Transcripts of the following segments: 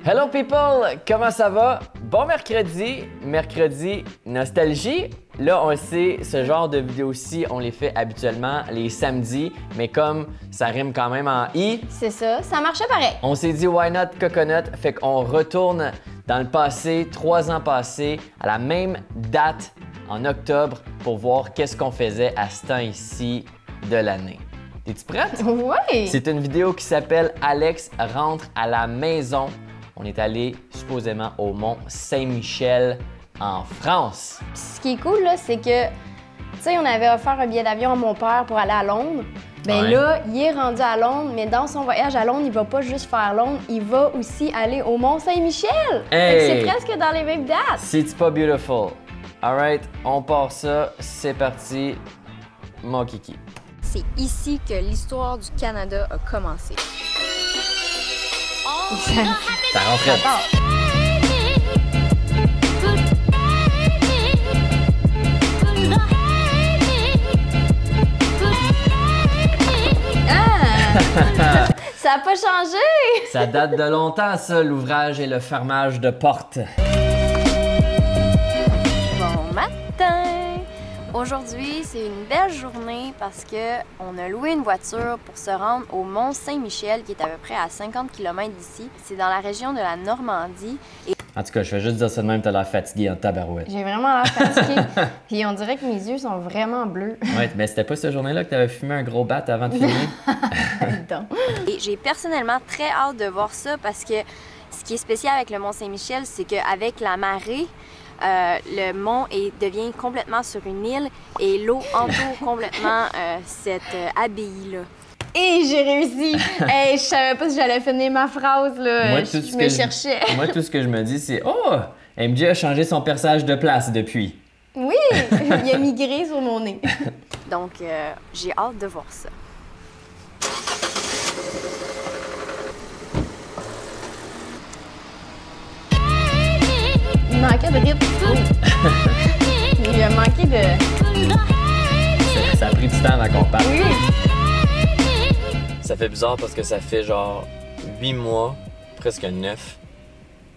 Hello people, comment ça va? Bon mercredi nostalgie. Là, on le sait, ce genre de vidéos-ci, on les fait habituellement les samedis, mais comme ça rime quand même en I. C'est ça, ça marchait pareil. On s'est dit why not coconut, fait qu'on retourne dans le passé, 3 ans passés, à la même date en octobre pour voir qu'est-ce qu'on faisait à ce temps-ci de l'année. Es-tu prête? Oui! C'est une vidéo qui s'appelle Alex rentre à la maison. On est allé supposément au Mont Saint-Michel en France. Puis ce qui est cool, là, c'est que, tu sais, on avait offert un billet d'avion à mon père pour aller à Londres. Ben Ouais. là, il est rendu à Londres, mais dans son voyage à Londres, il va pas juste faire Londres, il va aussi aller au Mont Saint-Michel. Hey! C'est presque dans les mêmes dates. C'est pas beautiful. Alright, on part ça. C'est parti. Mon kiki. C'est ici que l'histoire du Canada a commencé. Ça rentrait. Ah! Ça a pas changé! Ça date de longtemps, ça, l'ouvrage et le fermage de portes. Bon matin! Aujourd'hui, c'est une belle journée parce qu'on a loué une voiture pour se rendre au Mont Saint-Michel qui est à peu près à 50 km d'ici. C'est dans la région de la Normandie. Et En tout cas, je vais juste dire ça de même, t'as l'air fatigué en tabarouette. J'ai vraiment l'air fatiguée. Puis on dirait que mes yeux sont vraiment bleus. Ouais, mais c'était pas cette journée-là que t'avais fumé un gros bat avant de filmer? Donc. Et j'ai personnellement très hâte de voir ça parce que ce qui est spécial avec le Mont Saint-Michel, c'est qu'avec la marée, le mont devient complètement sur une île et l'eau entoure complètement cette abbaye-là. Et j'ai réussi! Hey, je savais pas si j'allais finir ma phrase, là. Moi, Je me cherchais. Moi, tout ce que je me dis, c'est « Oh! MJ a changé son personnage de place depuis. Oui! Il a migré sur mon nez. Donc, j'ai hâte de voir ça. Il manquait de rythme. Il a manqué de... Ça a pris du temps avant qu'on parte. Oui! Ça fait bizarre parce que ça fait genre 8 mois, presque 9,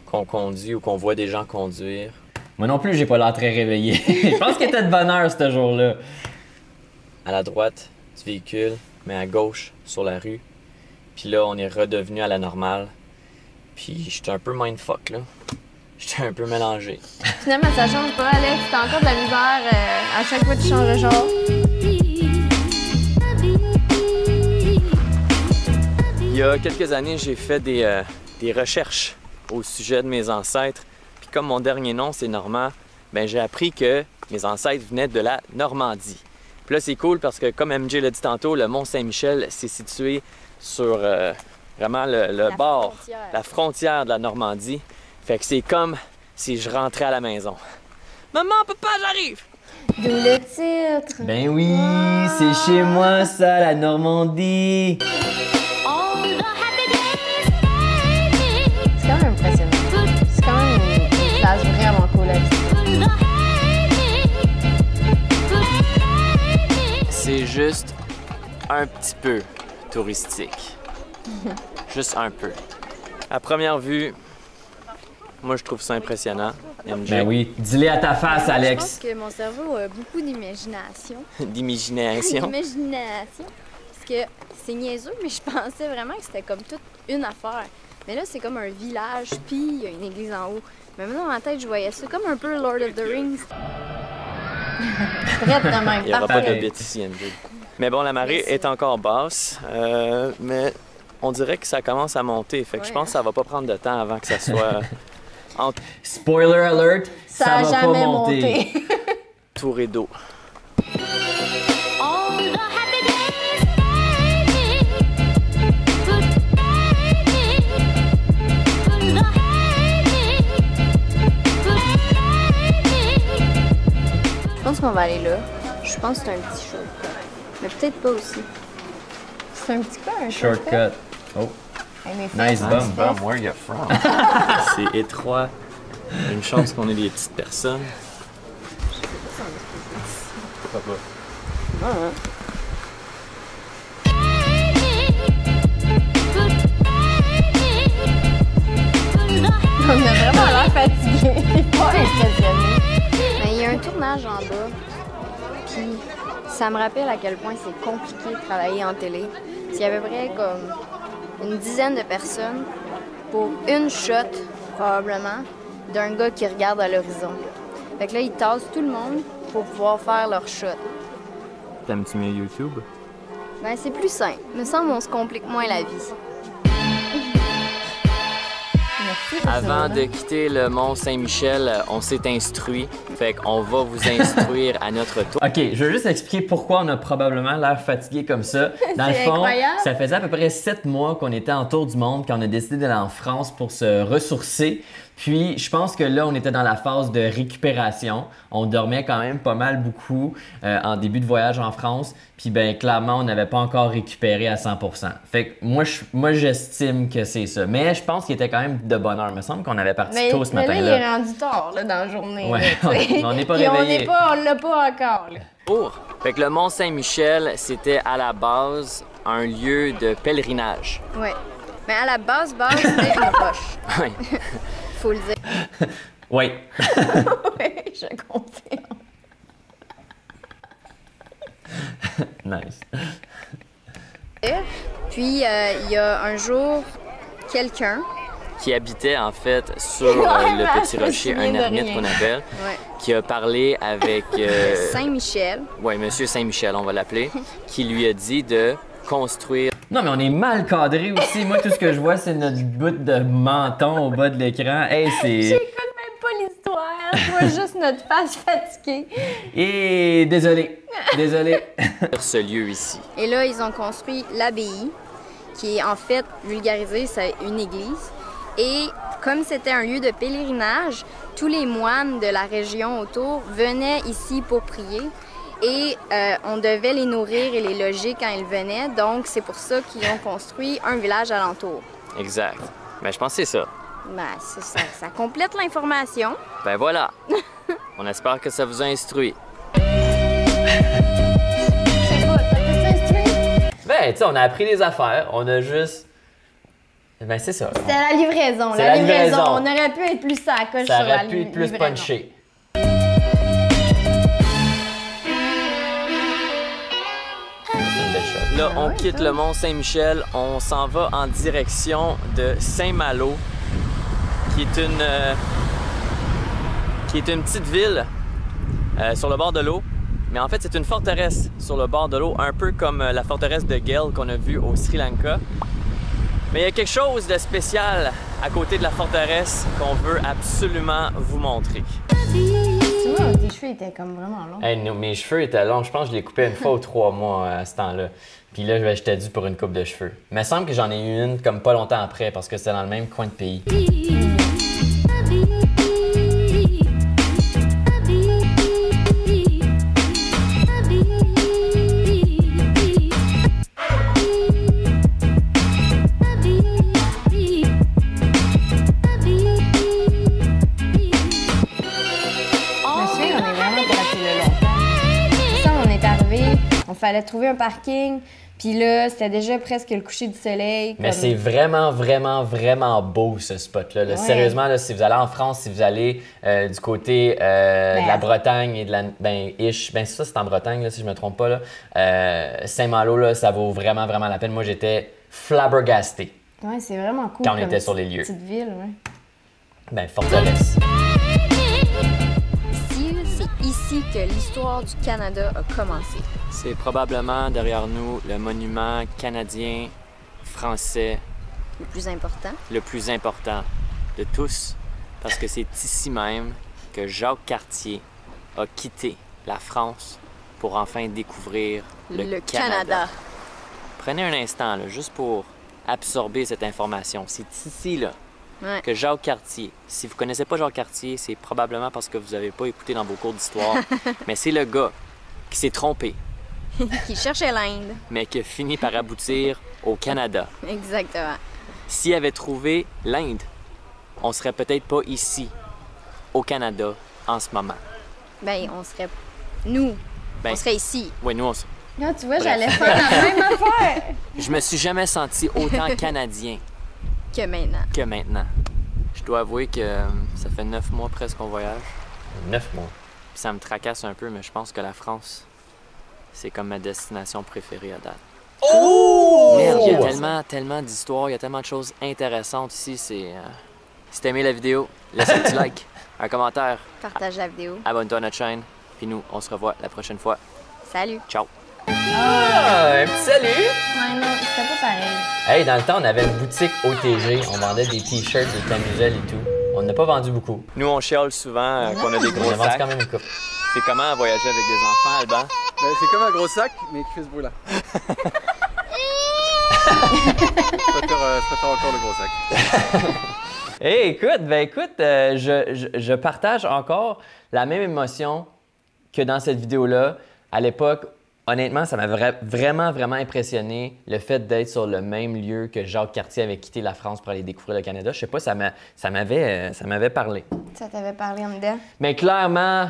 qu'on conduit ou qu'on voit des gens conduire. Moi non plus, j'ai pas l'air très réveillé. Je pense qu'il était de bonne heure ce jour-là. À la droite du véhicule, mais à gauche sur la rue. Puis là, on est redevenu à la normale. Puis j'étais un peu mindfuck là. J'étais un peu mélangé. Finalement, ça change pas, Alex. T'as encore de la misère à chaque fois que tu changes de genre. Il y a quelques années, j'ai fait des recherches au sujet de mes ancêtres. Puis comme mon dernier nom, c'est Normand, ben j'ai appris que mes ancêtres venaient de la Normandie. Puis là, c'est cool parce que, comme MJ l'a dit tantôt, le Mont Saint-Michel, c'est situé sur vraiment le bord, la frontière de la Normandie. Fait que c'est comme si je rentrais à la maison. Maman, papa, j'arrive! D'où le titre. Ben oui, c'est chez moi ça, la Normandie! C'est quand même impressionnant. C'est quand même une place vraiment cool à visiter. C'est juste un petit peu touristique. Juste un peu. À première vue, moi je trouve ça impressionnant. MJ. Ben oui, dis-le à ta face, Alex. Je pense que mon cerveau a beaucoup d'imagination. D'imagination. D'imagination. Parce que c'est niaiseux, mais je pensais vraiment que c'était comme toute une affaire. Mais là, c'est comme un village, puis il y a une église en haut. Mais maintenant, dans ma tête, je voyais ça comme un peu Lord of the Rings. Prête de même. Il n'y aura pas Parfait. de bêtises ici, MJ. Mais bon, la marée est encore basse, mais on dirait que ça commence à monter. Fait que je pense que ça va pas prendre de temps avant que ça soit... Spoiler alert, Ça a jamais monté. Touré d'eau. Je pense qu'on va aller là. Je pense que c'est un petit show. Mais peut-être pas aussi. C'est un petit peu un Shortcut. Oh, Hey, mes nice fesses, bum. mes fesses. Where you from? C'est étroit. Une chance qu'on ait des petites personnes. Papa. fatigué. Pas impressionné. Mais il y a un tournage en bas, puis ça me rappelle à quel point c'est compliqué de travailler en télé. Il y avait à peu près comme une dizaine de personnes pour une shot, probablement, d'un gars qui regarde à l'horizon. Fait que là, ils tassent tout le monde pour pouvoir faire leur shot. T'aimes-tu mieux YouTube? Ben, c'est plus simple. Il me semble qu'on se complique moins la vie. Avant de quitter le Mont Saint-Michel, on s'est instruit. Fait qu'on va vous instruire à notre tour. OK, je veux juste expliquer pourquoi on a probablement l'air fatigué comme ça. Dans le fond, incroyable. ça faisait à peu près 7 mois qu'on était en tour du monde, qu'on a décidé d'aller en France pour se ressourcer. Puis, je pense que là, on était dans la phase de récupération. On dormait quand même pas mal beaucoup en début de voyage en France. Puis, ben clairement, on n'avait pas encore récupéré à 100%. Fait que moi, j'estime que c'est ça. Mais je pense qu'il était quand même de bonne heure. Il me semble qu'on avait parti tôt ce mais matin-là. là, il est rendu tard là, dans la journée. Ouais, là, on n'est pas Puis réveillé. on l'a pas encore. Là. Fait que le Mont Saint-Michel, c'était à la base un lieu de pèlerinage. Ouais. Mais à la base, c'était une roche. Oui. Faut le dire. Oui. Oui, je confirme. Nice. Puis, il y a un jour, quelqu'un Qui habitait en fait sur le Petit je me Rocher, souviens un de ermite rien. qu'on appelle, Ouais. qui a parlé avec Saint-Michel. Monsieur Saint-Michel, on va l'appeler, qui lui a dit de construire. Non, mais on est mal cadré aussi. Moi, tout ce que je vois, c'est notre bout de menton au bas de l'écran. Hey, c'est. J'écoute même pas l'histoire. Je vois juste notre face fatiguée. Et désolé. Désolé. Ce lieu ici. Et là, ils ont construit l'abbaye, qui est en fait, vulgarisé, c'est une église. Et comme c'était un lieu de pèlerinage, tous les moines de la région autour venaient ici pour prier. Et on devait les nourrir et les loger quand ils venaient. Donc, c'est pour ça qu'ils ont construit un village alentour. Exact. Ben, je pense que c'est ça. Ben, ça complète l'information. Ben voilà. On espère que ça vous a instruit. Je sais pas, ça t'a instruit? Ben, tu sais, on a appris des affaires. On a juste. Ben, c'est ça. C'était la livraison. C'est la livraison. On aurait pu être plus sacoche Ça sur la aurait pu être plus livraison. punché. Là, on quitte le Mont Saint-Michel, on s'en va en direction de Saint-Malo, qui est une petite ville sur le bord de l'eau. Mais en fait, c'est une forteresse sur le bord de l'eau, un peu comme la forteresse de Gel qu'on a vue au Sri Lanka. Mais il y a quelque chose de spécial à côté de la forteresse qu'on veut absolument vous montrer. Tu vois, tes cheveux étaient comme vraiment longs. Hey, mes cheveux étaient longs. Je pense que je les coupais une fois ou 3 mois à ce temps-là. Puis là, j'étais dû pour une coupe de cheveux. Il me semble que j'en ai eu une comme pas longtemps après parce que c'était dans le même coin de pays. On fallait trouver un parking, puis là, c'était déjà presque le coucher du soleil. Mais c'est vraiment, vraiment, vraiment beau, ce spot-là. Là. Ouais. Sérieusement, là, si vous allez en France, si vous allez du côté de la Bretagne et de la... Ben, ça, c'est en Bretagne, là, si je me trompe pas. Là. Saint-Malo, là, ça vaut vraiment, vraiment la peine. Moi, j'étais flabbergasté. Ouais, c'est vraiment cool. Quand on était sur les lieux. Petite ville, ouais. Ben, forteresse. C'est ici que l'histoire du Canada a commencé. C'est probablement derrière nous le monument canadien, français, Le plus important. le plus important de tous, parce que c'est ici même que Jacques Cartier a quitté la France pour enfin découvrir le Canada. Prenez un instant, là, juste pour absorber cette information. C'est ici, là, Ouais. que Jacques Cartier, si vous connaissez pas Jacques Cartier, c'est probablement parce que vous n'avez pas écouté dans vos cours d'histoire, mais c'est le gars qui s'est trompé, Qui cherchait l'Inde. mais qui a fini par aboutir au Canada. Exactement. S'il avait trouvé l'Inde, on serait peut-être pas ici, au Canada, en ce moment. Ben, on serait... Nous, Ben, on serait ici. Oui, nous, Là, tu vois, Bref. j'allais faire la même affaire. je me suis jamais senti autant canadien Que maintenant. que maintenant. Je dois avouer que ça fait 9 mois presque qu'on voyage. 9 mois. Puis ça me tracasse un peu, mais je pense que la France, c'est comme ma destination préférée à date. Oh! Merde, il y a tellement d'histoires, il y a tellement de choses intéressantes ici. Si t'as aimé la vidéo, laisse un petit like, un commentaire, Partage la vidéo. abonne-toi à notre chaîne, puis nous, on se revoit la prochaine fois. Salut! Ciao! Ah, un petit salut! Ouais, non, c'était pas pareil. Hey, dans le temps, on avait une boutique OTG. On vendait des t-shirts, des camiselles et tout. On n'a pas vendu beaucoup. Nous, on chiale souvent qu'on a des On gros a vendu sacs. quand même une coupe. C'est comment voyager avec des enfants, Alban? Ben, c'est comme un gros sac, mais qui fait ce bruit-là. Je préfère encore le gros sac. Hey, écoute, je partage encore la même émotion que dans cette vidéo-là. À l'époque, honnêtement, ça m'a vraiment impressionné le fait d'être sur le même lieu que Jacques Cartier avait quitté la France pour aller découvrir le Canada. Je sais pas, ça m'avait parlé. Ça t'avait parlé en dedans? Mais clairement,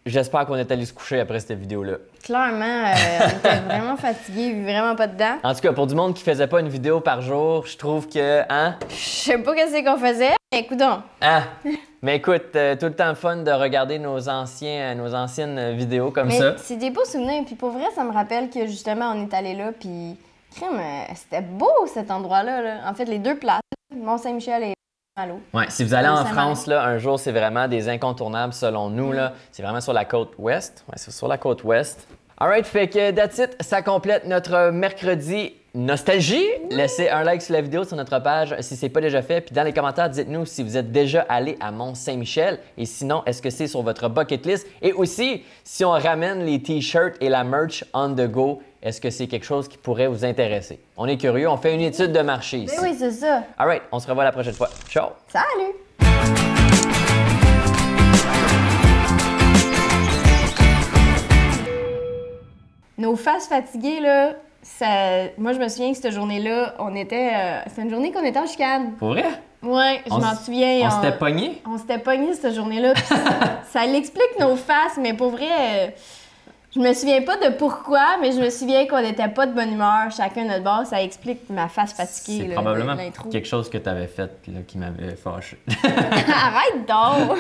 j'espère qu'on est allé se coucher après cette vidéo-là. Clairement, on était vraiment fatigués, vraiment pas dedans. En tout cas, pour du monde qui faisait pas une vidéo par jour, je trouve que, hein? Je sais pas qu'est-ce qu'on faisait, mais écoutons. Ah! Mais écoute, tout le temps le fun de regarder nos anciennes vidéos comme Mais ça. c'est des beaux souvenirs, puis pour vrai, ça me rappelle que justement, on est allé là, puis crème, c'était beau cet endroit-là. Là. En fait, les deux places, Mont-Saint-Michel et Malo. Ouais, si vous allez en Saint-Marin. France, là, un jour, c'est vraiment des incontournables selon nous. Là. C'est vraiment sur la côte ouest. Ouais, c'est sur la côte ouest. Alright, fait que that's it. Ça complète notre mercredi nostalgie. Laissez un like sur la vidéo sur notre page si c'est pas déjà fait. Puis dans les commentaires, dites-nous si vous êtes déjà allé à Mont-Saint-Michel. Et sinon, est-ce que c'est sur votre bucket list? Et aussi, si on ramène les t-shirts et la merch on the go, est-ce que c'est quelque chose qui pourrait vous intéresser? On est curieux, on fait une étude de marché ici. Ben oui, c'est ça. Alright, on se revoit la prochaine fois. Ciao! Salut! Nos faces fatiguées, là, moi, je me souviens que cette journée-là, c'était une journée qu'on était en chicane. Pour vrai? Ouais, je m'en souviens. On s'était pognés? On s'était pognés cette journée-là. puis ça l'explique nos faces, mais pour vrai, je me souviens pas de pourquoi, mais je me souviens qu'on n'était pas de bonne humeur, chacun notre bord. Ça explique ma face fatiguée. C'est là, probablement de l'intro. quelque chose que tu avais fait là, qui m'avait fâché. Arrête donc!